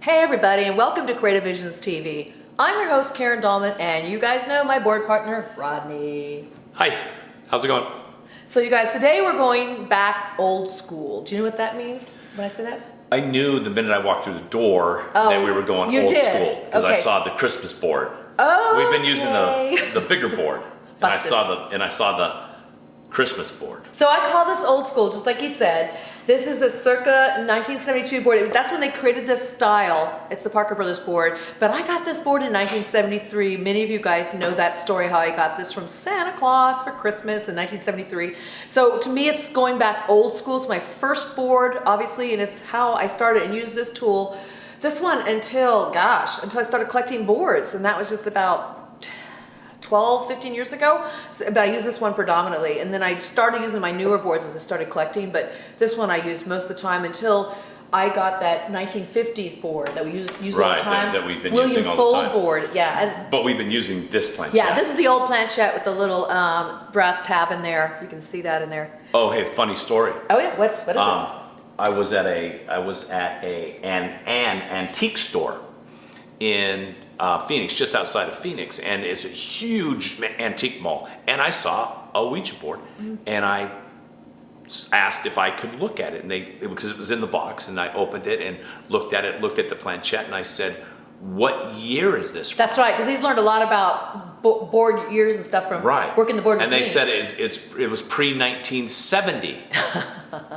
Hey everybody, and welcome to Creative Visions TV. I'm your host Karen Dahlman, and you guys know my board partner Rodney. Hi, how's it going? So you guys, today we're going back old school. Do you know what that means when I say that? I knew the minute I walked through the door that we were going old school because I saw the Christmas board. Oh, we've been using the bigger board, and I saw the Christmas board. So I call this old school, just like he said. This is a circa 1972 board. That's when they created this style. It's the Parker Brothers board. But I got this board in 1973. Many of you guys know that story, how I got this from Santa Claus for Christmas in 1973. So to me, it's going back old school. It's my first board, obviously, and it's how I started and used this tool. This one until I started collecting boards, and that was just about 12, 15 years ago, but I use this one predominantly, and then I started using my newer boards as I started collecting, but this one I used most of the time until I got that 1950s board that we use all the time. That we've been William using all the time. board, yeah. But we've been using this planchette. Yeah, this is the old planchette with the little brass tab in there. You can see that in there. Oh, hey, funny story. Oh yeah, what is it? I was at an antique store in Phoenix, just outside of Phoenix, and it's a huge antique mall. And I saw a Ouija board, and I asked if I could look at it, and because it was in the box, and I opened it and looked at it, looked at the planchette, and I said, "What year is this from?" That's right, because he's learned a lot about board years and stuff from working the board. And they said it was pre-1970,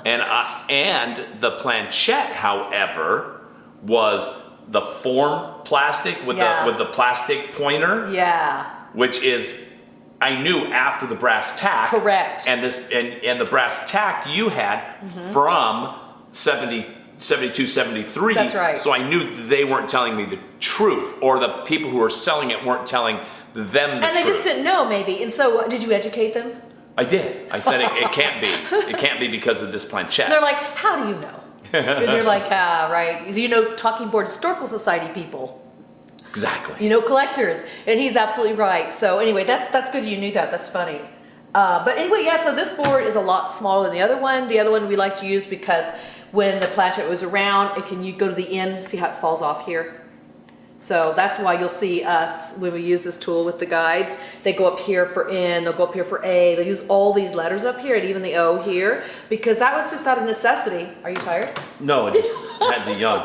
and the planchette, however, was the form plastic with the plastic pointer. Yeah. Which is, I knew after the brass tack. Correct. And the brass tack you had from 72, 73. That's right. So I knew they weren't telling me the truth, or the people who were selling it weren't telling them the truth. And they just didn't know, maybe. And so did you educate them? I did. I said it can't be. It can't be because of this planchette. And they're like, how do you know? And they're like, right. You know, Talking Board Historical Society people. Exactly. You know, collectors. And he's absolutely right. So anyway, that's good you knew that. That's funny. But anyway, yeah, so this board is a lot smaller than the other one. The other one we like to use because when the planchette was around, you go to the end, see how it falls off here? So that's why you'll see us, when we use this tool with the guides, they go up here for N, they'll go up here for A, they'll use all these letters up here and even the O here, because that was just out of necessity. Are you tired? No, I just had to yawn.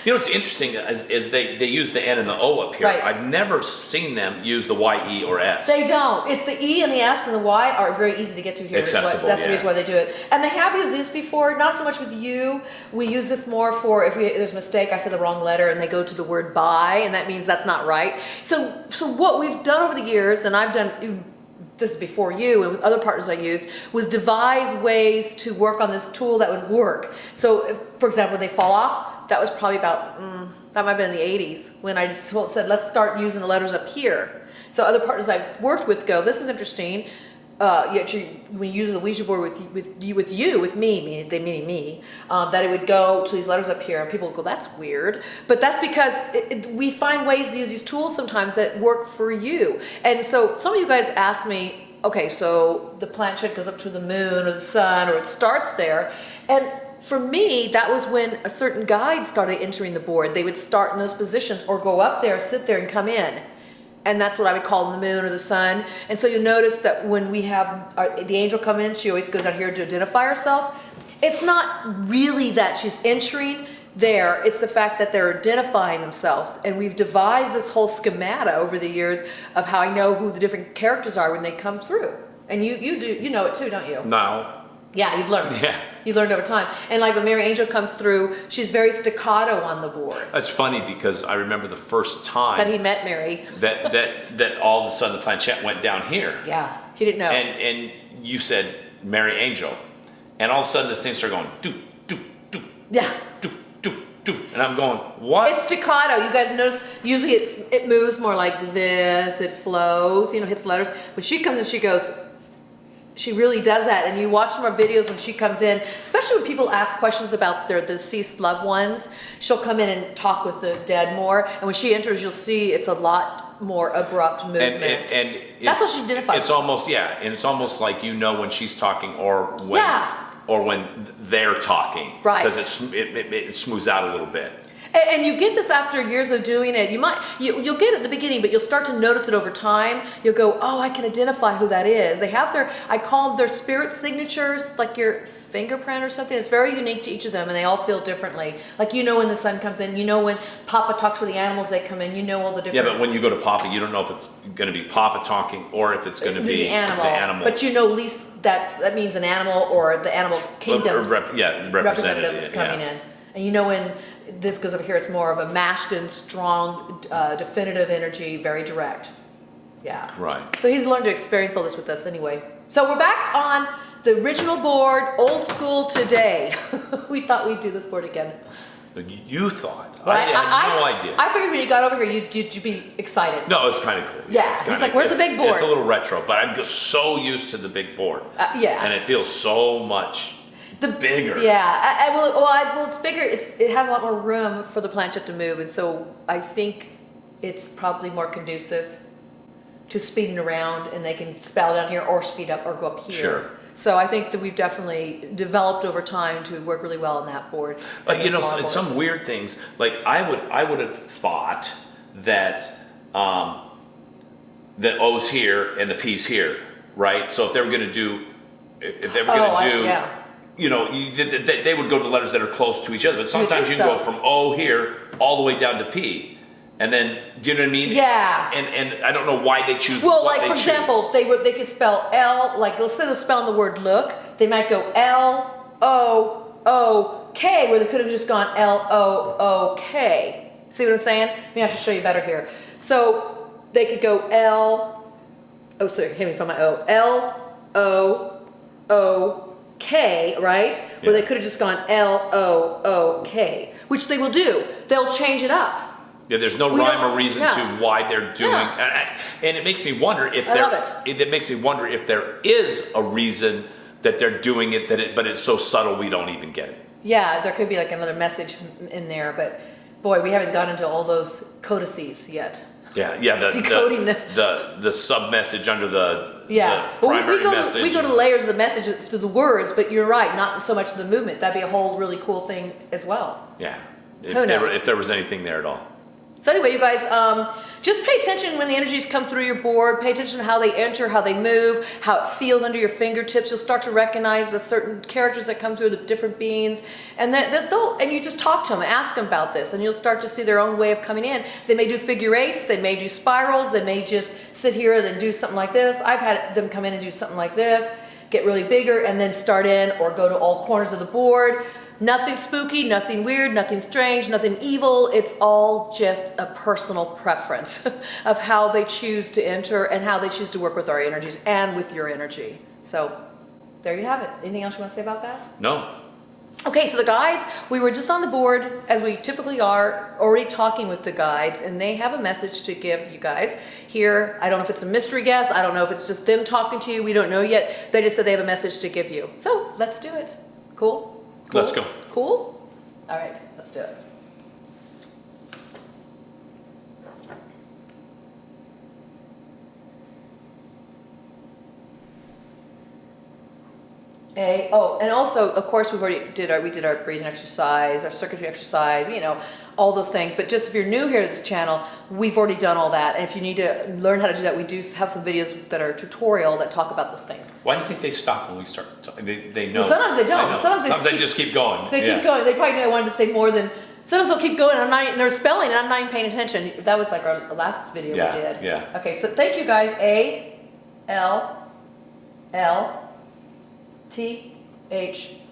You know what's interesting is they use the N and the O up here. Right. I've never seen them use the Y, E, or S. They don't. It's the E and the S and the Y are very easy to get to here. Accessible, That's the reason why they do it. And they have used these before, not so much with you. We use this more for if there's a mistake, I said the wrong letter, and they go to the word by, and that means that's not right. So what we've done over the years, and I've done this is before you and with other partners I used, was devise ways to work on this tool that would work. So for example, when they fall off, that was probably about, that might have been in the 80s when I just said, let's start using the letters up here. So other partners I've worked with go, this is interesting. When you use the Ouija board with me, meaning me, that it would go to these letters up here, and people would go, that's weird. But that's because we find ways to use these tools sometimes that work for you. And so some of you guys ask me, okay, so the planchette goes up to the moon or the sun, or it starts there. And for me, that was when a certain guide started entering the board. They would start in those positions or go up there, sit there, and come in. And that's what I would call the moon or the sun. And so you'll notice that when we have the angel come in, she always goes out here to identify herself. It's not really that she's entering there. It's the fact that they're identifying themselves. And we've devised this whole schemata over the years of how I know who the different characters are when they come through. And you know it too, don't you? No. Yeah, you've learned. Yeah. You learned over time. And like when Mary Angel comes through, she's very staccato on the board. That's funny because I remember the first time that he met Mary. that all of a sudden the planchette went down here. Yeah, he didn't know. And you said Mary Angel, and all of a sudden this thing started going do do do. Yeah. Do do do, and I'm going, what? It's staccato. You guys notice usually it moves more like this. It flows. Hits letters. When she comes in, she goes. She really does that, and you watch some of our videos when she comes in, especially when people ask questions about their deceased loved ones. She'll come in and talk with the dead more, and when she enters, you'll see it's a lot more abrupt movement. And that's what she identifies. It's almost and it's almost like when she's talking or when they're talking, right? Because it smooths out a little bit. And you get this after years of doing it. You'll get it at the beginning, but you'll start to notice it over time. You'll go, oh, I can identify who that is. They have I call them their spirit signatures, like your fingerprint or something. It's very unique to each of them, and they all feel differently. Like when the sun comes in, when Papa talks with the animals, they come in. All the different. Yeah, but when you go to Papa, you don't know if it's going to be Papa talking or if it's going to be the animal. But at least that means an animal or the animal kingdom's representative is coming in. And when this goes over here, it's more of a masculine, strong, definitive energy, very direct. Yeah. Right. So he's learned to experience all this with us anyway. So we're back on the original board, old school today. We thought we'd do this board again. You thought. Well, I had no idea. I figured when you got over here, you'd be excited. No, it's kind of cool. Yeah. He's like, where's the big board? It's a little retro, but I'm just so used to the big board. Yeah. And it feels so much bigger. Yeah. Well, it's bigger. It has a lot more room for the planchette to move. And so I think it's probably more conducive to speeding around, and they can spell down here or speed up or go up here. Sure. So I think that we've definitely developed over time to work really well on that board. But some weird things, like I would have thought that the O's here and the P's here, right? So if they were going to do, they would go to letters that are close to each other. But sometimes you can go from O here all the way down to P. And then, do you know what I mean? Yeah. And I don't know why they choose. Well, like for example, they could spell L. Like let's say they're spelling the word look, they might go L-O-O-K, where they could have just gone L-O-O-K. See what I'm saying? Maybe I should show you better here. So they could go sorry, hit me from my O. L-O-O-K, right? Yeah. Where they could have just gone L-O-O-K, which they will do. They'll change it up. Yeah, there's no rhyme or reason to why they're doing, and it makes me wonder if it makes me wonder if there is a reason that they're doing it, but it's so subtle we don't even get it. Yeah, there could be like another message in there, but boy, we haven't gotten into all those codices yet. Yeah, decoding the sub message under the primary message. We go to layers of the message through the words, but you're right, not so much the movement. That'd be a whole really cool thing as well. Yeah, if there was anything there at all. So anyway, you guys, just pay attention when the energies come through your board. Pay attention to how they enter, how they move, how it feels under your fingertips. You'll start to recognize the certain characters that come through, the different beings, and and you just talk to them, ask them about this, and you'll start to see their own way of coming in. They may do figure eights, they may do spirals, they may just sit here and do something like this. I've had them come in and do something like this, get really bigger, and then start in or go to all corners of the board. Nothing spooky, nothing weird, nothing strange, nothing evil. It's all just a personal preference of how they choose to enter and how they choose to work with our energies and with your energy. So there you have it. Anything else you want to say about that? No. Okay, so the guides, we were just on the board, as we typically are, already talking with the guides, and they have a message to give you guys. Here, I don't know if it's a mystery guess, I don't know if it's just them talking to you, we don't know yet. They just said they have a message to give you. So let's do it. Cool? Cool? Let's go. Cool? All right, let's do it. And also, of course, we did our breathing exercise, our circuitry exercise, all those things. But just if you're new here to this channel, we've already done all that. And if you need to learn how to do that, we do have some videos that are tutorial that talk about those things. Why do you think they stop when we start? They know. Well, sometimes they don't. Sometimes they just keep going. They keep going. They probably knew I wanted to say more than. Sometimes they'll keep going, and they're spelling, and I'm not even paying attention. That was like our last video we did. Yeah. Okay, so thank you guys. ALTINGISBEGITHE.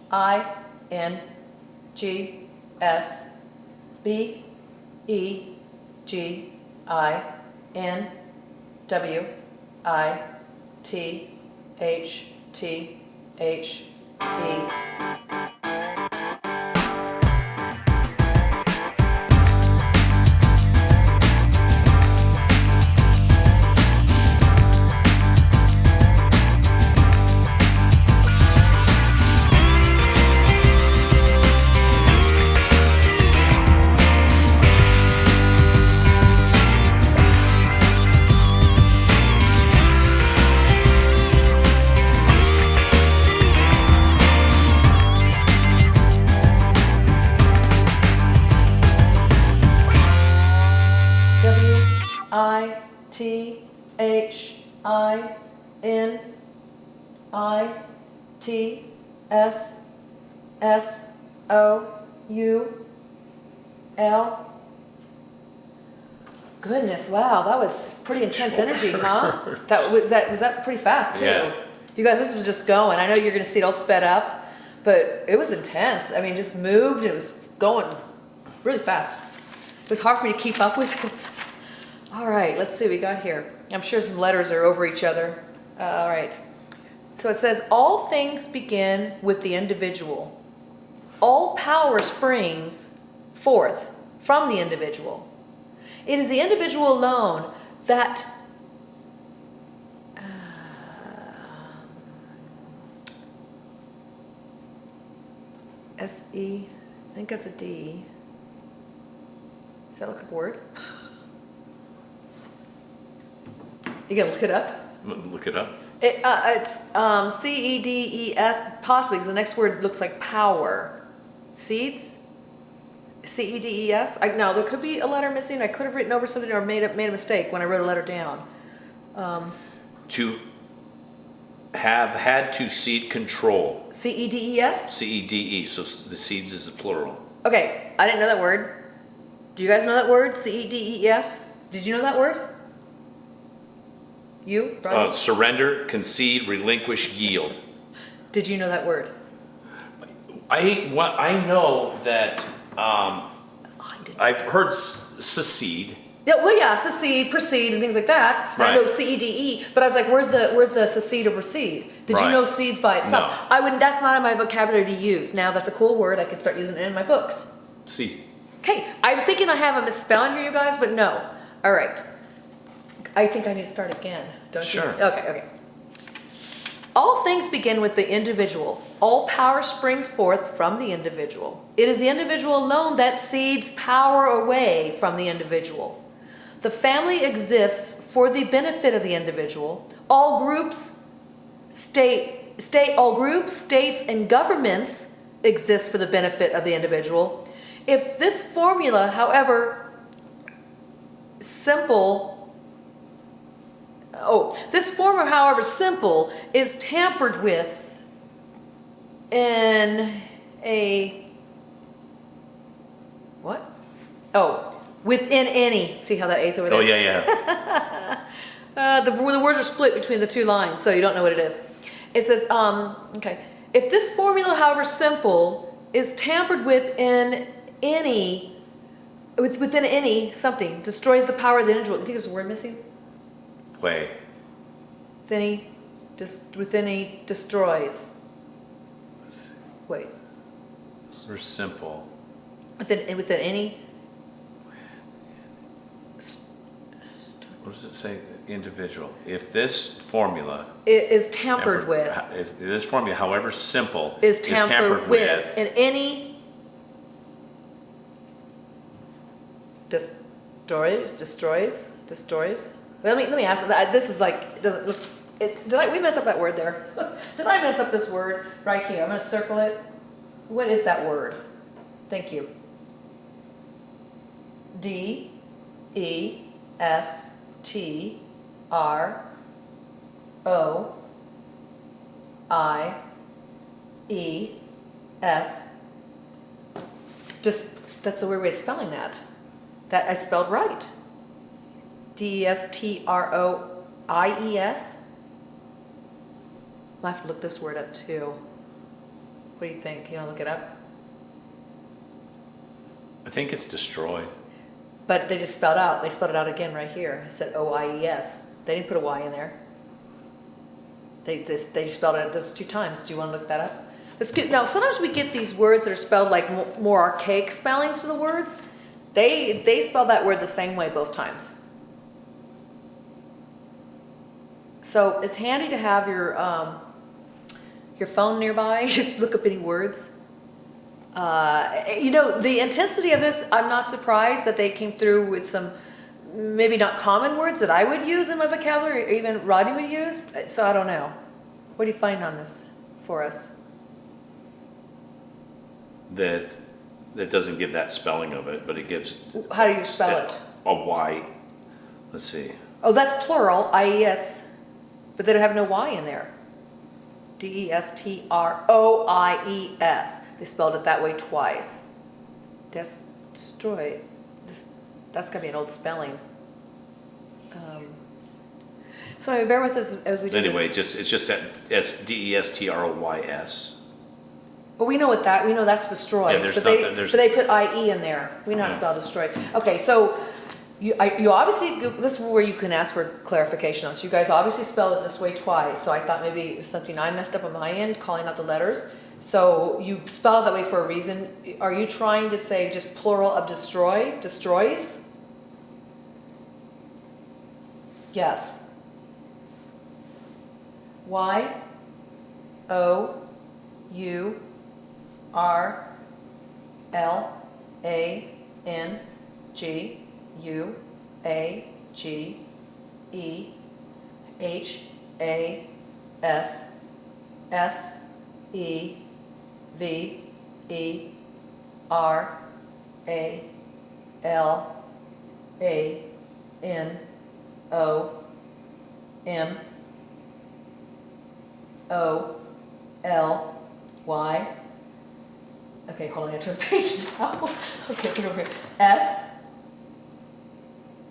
INDIVIDUAL. Goodness, wow, that was pretty intense energy, huh? Was that pretty fast too? Yeah. You guys, this was just going. I know you're gonna see it all sped up, but it was intense. I mean, just moved and it was going really fast. It was hard for me to keep up with it. All right, let's see what we got here. I'm sure some letters are over each other. All right. So it says, all things begin with the individual. All power springs forth from the individual. It is the individual alone that S-E, I think that's a D. Does that look like a word? You gonna look it up? Look it up. It's C-E-D-E-S, possibly, because the next word looks like power. Seeds? C-E-D-E-S? No, there could be a letter missing. I could have written over something or made a mistake when I wrote a letter down. To have had to seed control. C-E-D-E-S? C-E-D-E, so the seeds is a plural. Okay, I didn't know that word. Do you guys know that word? C-E-D-E-S? Did you know that word? You, Rodney? Surrender, concede, relinquish, yield. Did you know that word? I know that I didn't. I've heard secede. Yeah, well, yeah, secede, proceed, and things like that. Right. I know C-E-D-E, but I was like, where's the secede or proceed? Did you Right. know seeds by itself? No. I wouldn't. That's not in my vocabulary to use. Now that's a cool word. I could start using it in my books. Seed. Okay, I'm thinking I have a misspelling here, you guys, but no. All right. I think I need to start again. Don't Sure. you? Okay. All things begin with the individual. All power springs forth from the individual. It is the individual alone that seeds power away from the individual. The family exists for the benefit of the individual. All groups, states, and governments exist for the benefit of the individual. If this formula, however simple, is tampered with in a what? Oh, within any. See how that A's over there? Oh, yeah. The words are split between the two lines, so you don't know what it is. It says, okay. If this formula, however simple, is tampered with within any something, destroys the power of the individual. You think there's a word missing? Way. Within any destroys. Wait. We're simple. Within any. What does it say? Individual. If this formula It is tampered with. If this formula, however simple, Is tampered with. In any. Destroys. Let me ask. This is like. Did we mess up that word there? Did I mess up this word right here? I'm going to circle it. What is that word? Thank you. D-E-S-T-R-O-I-E-S. That's a weird way of spelling that. That I spelled right. D-E-S-T-R-O-I-E-S. I'll have to look this word up too. What do you think? You want to look it up? I think it's destroyed. But they just spelled out. They spelled it out again right here. It said O-I-E-S. They didn't put a Y in there. They just spelled it those 2 times. Do you want to look that up? Let's get, now, sometimes we get these words that are spelled like more archaic spellings to the words. They spell that word the same way both times. So it's handy to have your phone nearby. Look up any words. The intensity of this, I'm not surprised that they came through with some maybe not common words that I would use in my vocabulary or even Rodney would use. So I don't know. What do you find on this for us? That doesn't give that spelling of it, but it gives. How do you spell it? A Y. Let's see. Oh, that's plural, IES, but they don't have no Y in there. DESTROIES. They spelled it that way twice. Destroy. That's gotta be an old spelling. So bear with us as we do Anyway, this. it's just DESTROYS. But we know what that, we know that's destroy. Yeah, there's but nothing- but they put IE in there. We know how to spell destroy. Okay, so you obviously, this is where you can ask for clarification on. So you guys obviously spelled it this way twice. So I thought maybe it was something I messed up on my end, calling out the letters. So you spell it that way for a reason. Are you trying to say just plural of destroy, destroys? Yes. Y O U R L A N G U A G E H A S S E V E R A L A N O M O L Y. Okay, hold on, I turn the page now. Okay, put it over here. S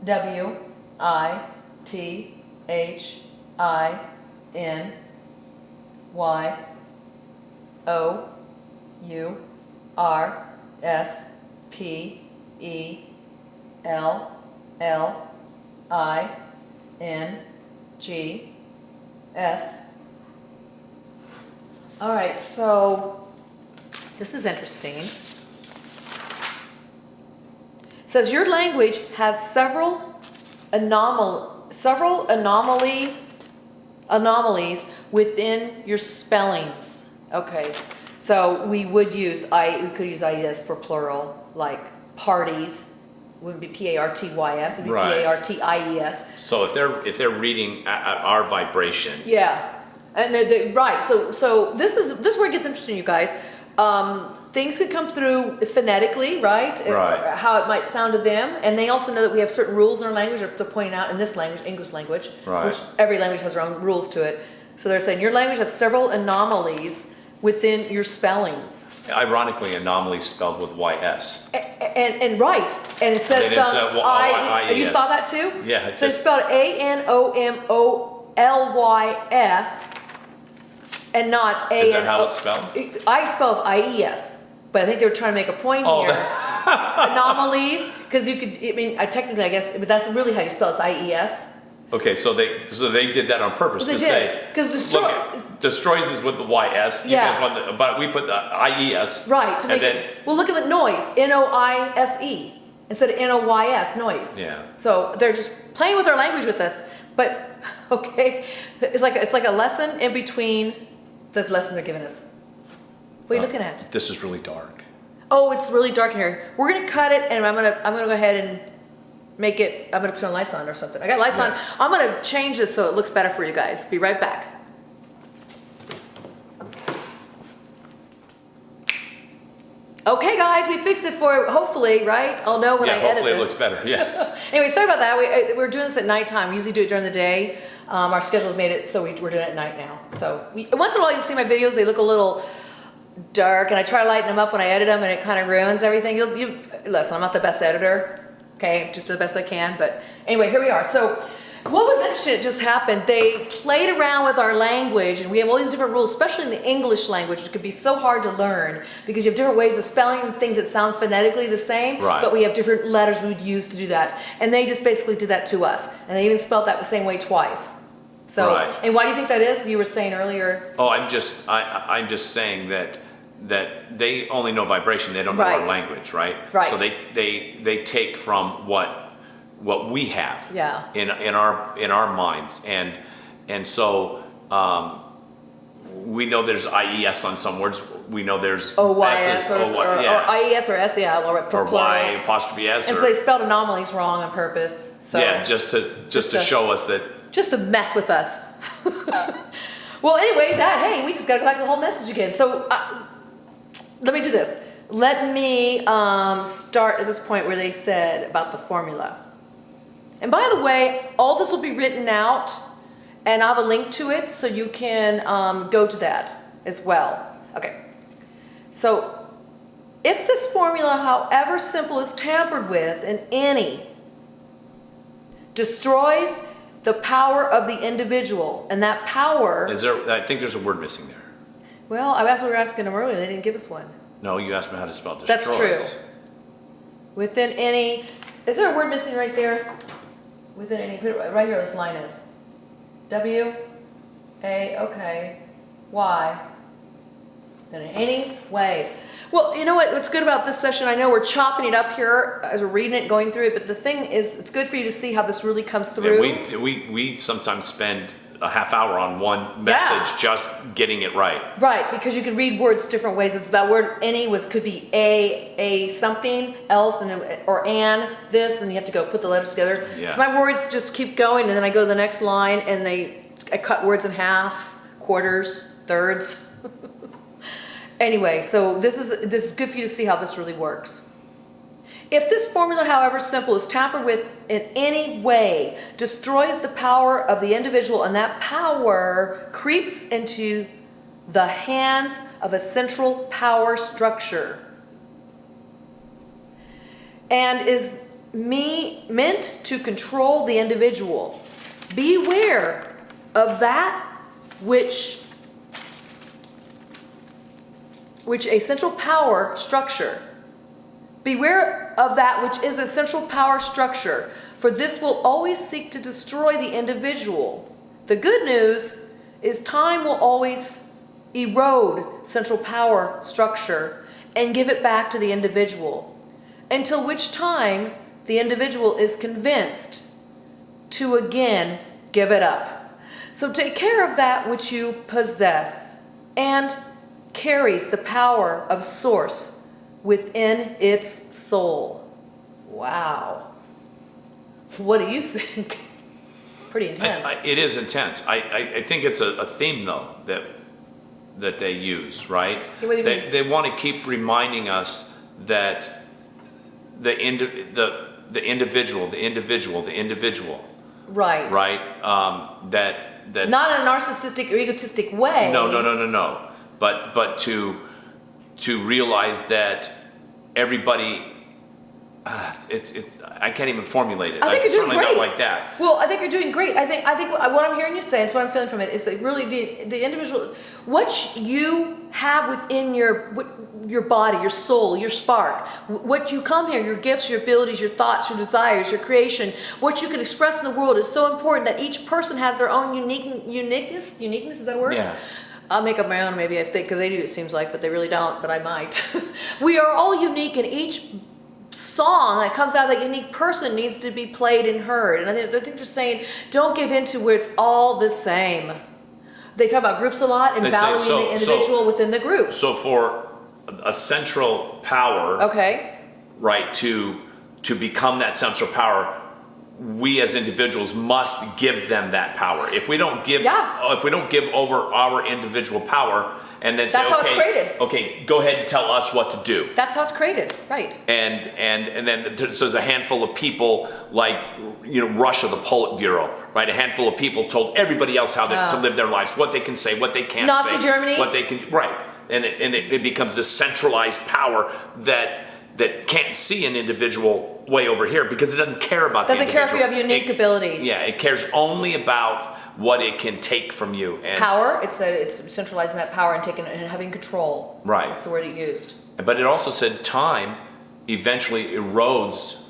W I T H I N Y O U R S P E L L I N G S. All right, so this is interesting. It says your language has several anomalies within your spellings. Okay, so we could use IES for plural, like parties. Wouldn't be PARTYS, it'd be Right. PARTIES. So if they're reading our vibration, Yeah, and right. So this is where it gets interesting, you guys. Things could come through phonetically, right? Right. How it might sound to them, and they also know that we have certain rules in our language. They're pointing out in this language, English language, Right. which every language has their own rules to it. So they're saying your language has several anomalies within your spellings. ironically, anomaly spelled with YS. And right, and instead of And it's, spelled IES. you saw that too? Yeah, it's So it's just- spelled ANOMOLYS, and not A. Is that how it's spelled? I spell IES, but I think they were trying to make a point Oh. here. Anomalies, because you could. I mean, technically, I guess, but that's really how you spell it. It's IES. Okay, so they did that on purpose They to did, say 'cause look, destroys is with the YS. You Yeah. guys want but we put the IES. Right. To And make then it. Well, look at the noise. NOISE instead of NOYS. Noise. Yeah. So they're just playing with our language with us. But okay, it's like a lesson in between the lesson they're giving us. What are you looking at? this is really dark. Oh, it's really dark in here. We're gonna cut it, and I'm gonna go ahead and make it. I'm gonna turn lights on or something. I got lights on. Yeah. I'm gonna change this so it looks better for you guys. Be right back. Okay, guys, we fixed it for hopefully, right? I'll know when I edit hopefully this. it looks better. Yeah. Anyway, sorry about that. We're doing this at nighttime. We usually do it during the day. Our schedule's made it so we're doing it at night now. So once in a while you see my videos, they look a little dark, and I try to lighten them up when I edit them, and it kind of ruins everything. Listen, I'm not the best editor, okay? Just do the best I can. But anyway, here we are. So what was interesting, it just happened, they played around with our language, and we have all these different rules, especially in the English language, which could be so hard to learn because you have different ways of spelling things that sound phonetically the same, Right. but we have different letters we would use to do that. And they just basically did that to us. And they even spelled that the same way twice. So, Right. And why do you think that is? You were saying earlier. Oh, I'm just saying that they only know vibration. They don't know our Right. language, right? Right. So they take from what we have Yeah. in our minds, and so we know there's IES on some words. We know there's OYS S's, or IES or S, yeah, or or plural. Y apostrophe S, And or, so they spelled anomalies wrong on purpose. So yeah, just to show us that. just to mess with us. Well, anyway, hey, we just got to go back to the whole message again. So let me do this. Let me start at this point where they said about the formula. And by the way, all this will be written out, and I have a link to it, so you can go to that as well. Okay. So, if this formula, however simple, is tampered with in any, destroys the power of the individual, and that power... I think there's a word missing there. Well, I asked, we were asking them earlier, they didn't give us one. No, you asked me how to spell destroys. That's true. Within any... Is there a word missing right there? Within any... Put it right here, this line is. W, A, okay, Y. Then in any way. Well, you know what's good about this session? I know we're chopping it up here as we're reading it and going through it, but the thing is, it's good for you to see how this really comes through. And we sometimes spend a half hour on one message just getting it right. Right, because you can read words different ways. It's that word any could be a something else, or an this, and you have to go put the letters together. Yeah. So my words just keep going, and then I go to the next line, and I cut words in half, quarters, thirds. Anyway, so this is good for you to see how this really works. If this formula, however simple, is tampered with in any way, destroys the power of the individual, and that power creeps into the hands of a central power structure, and is meant to control the individual, beware of that which a central power structure. Beware of that which is a central power structure, for this will always seek to destroy the individual. The good news is time will always erode central power structure and give it back to the individual, until which time the individual is convinced to again give it up. So take care of that which you possess and carries the power of source within its soul. Wow. What do you think? Pretty intense. It is intense. I think it's a theme, though, that they use, right? What do you mean? They want to keep reminding us that the individual. Right. Right? That not in a narcissistic or egotistic way. No. But to realize that everybody, I can't even formulate it. I think you're doing certainly great. not like that. Well, I think you're doing great. I think what I'm hearing you say, is what I'm feeling from it, is that really the individual, what you have within your body, your soul, your spark, what you come here, your gifts, your abilities, your thoughts, your desires, your creation, what you can express in the world is so important that each person has their own uniqueness. Uniqueness, is that a word? Yeah. I'll make up my own maybe because they do, it seems like, but they really don't, but I might. We are all unique, and each song that comes out of that unique person needs to be played and heard. And I think they're saying, don't give in to where it's all the same. They talk about groups a lot and valuing the individual within the group. So for a central power, okay, right, to become that central power, we as individuals must give them that power. If we don't give over our individual power, and then say, that's how it's created. Okay, go ahead and tell us what to do. That's how it's created, right? And then so there's a handful of people, like Russia, the Politburo, right? A handful of people told everybody else how to live their lives, what they can say, what they can't say, Nazi Germany, what they can, right? And it becomes this centralized power that can't see an individual way over here because it doesn't care about the individual. Doesn't care if you have unique abilities. Yeah, it cares only about what it can take from you. And power, it's centralizing that power and taking and having control. Right. That's the word it used. But it also said time eventually erodes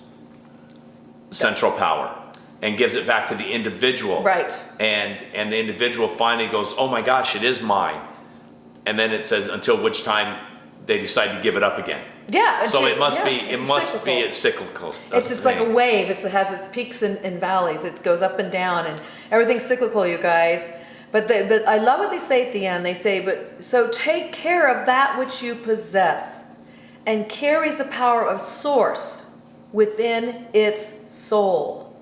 central power and gives it back to the individual. Right. And the individual finally goes, oh my gosh, it is mine. And then it says until which time they decide to give it up again. Yeah. So it must be cyclical. It's like a wave. It has its peaks and valleys. It goes up and down, and everything's cyclical, you guys. But I love what they say at the end. They say, so take care of that which you possess, and carries the power of source within its soul.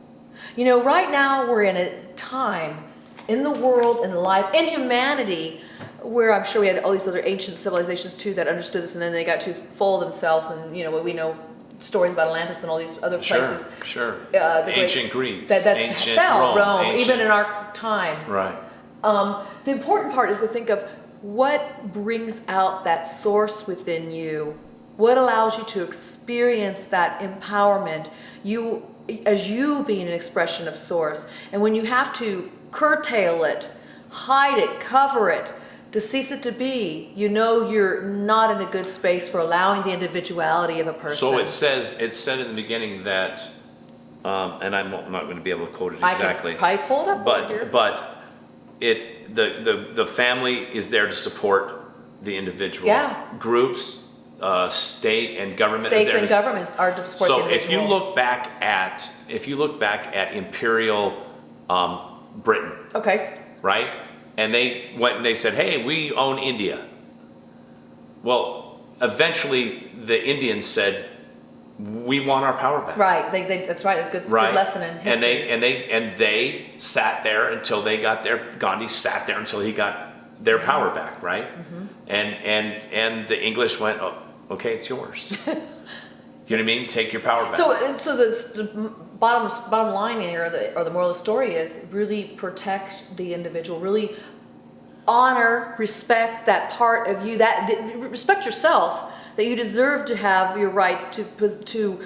Right now we're in a time in the world, in life, in humanity, where I'm sure we had all these other ancient civilizations too that understood this, and then they got too full of themselves, and what we know stories about Atlantis and all these other places. Sure. The Ancient Greece, that ancient fell, Rome, ancient, even in our time. right. The important part is to think of what brings out that source within you. What allows you to experience that empowerment? As you being an expression of source. And when you have to curtail it, hide it, cover it, to cease it to be, you know you're not in a good space for allowing the individuality of a person. So it said in the beginning that, and I'm not going to be able to quote it exactly. I can probably pull it up here. But the family is there to support the individual. Yeah. Groups, state and government. States and governments are to support the So individual. if you look back at imperial Britain, Okay. right? And they went and they said, hey, we own India. Well, eventually the Indians said, we want our power back. Right. That's right. It's a good lesson in history. And they sat there until they got Gandhi sat there until he got their power back, right? Mm-hmm. And the English went, oh, okay, it's yours. You know what I mean? Take your power back. So the bottom line here, or the moral of the story is really protect the individual, really honor, respect that part of you, respect yourself, that you deserve to have your rights to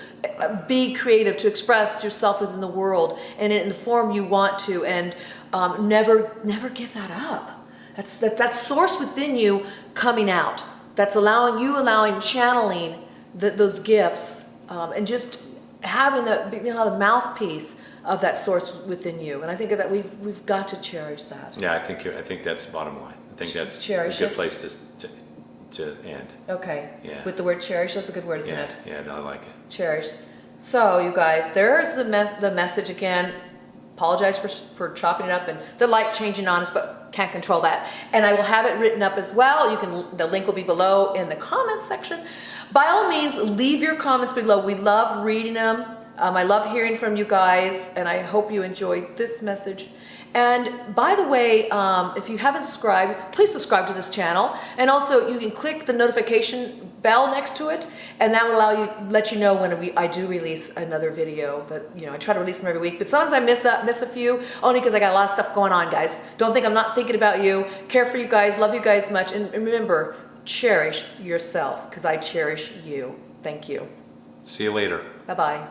be creative, to express yourself within the world and in the form you want to, and never give that up. That's source within you coming out. That's channeling those gifts, and just having the mouthpiece of that source within you. And I think that we've got to cherish that. Yeah, I think that's the bottom line. I think that's Cherish a good it. place to end. Okay. Yeah. With the word cherish, that's a good word, isn't Yeah, it? yeah, no, I like it. Cherish. So, you guys, there's the message again. Apologize for chopping it up and the light changing on us, but can't control that. And I will have it written up as well. The link will be below in the comments section. By all means, leave your comments below. We love reading them. I love hearing from you guys, and I hope you enjoyed this message. And by the way, if you haven't subscribed, please subscribe to this channel. And also, you can click the notification bell next to it, and that will let you know when I do release another video. That I try to release them every week, but sometimes I miss a few, only because I got a lot of stuff going on, guys. Don't think I'm not thinking about you. Care for you guys, love you guys much, and remember, cherish yourself, because I cherish you. Thank you. See you later. Bye-bye.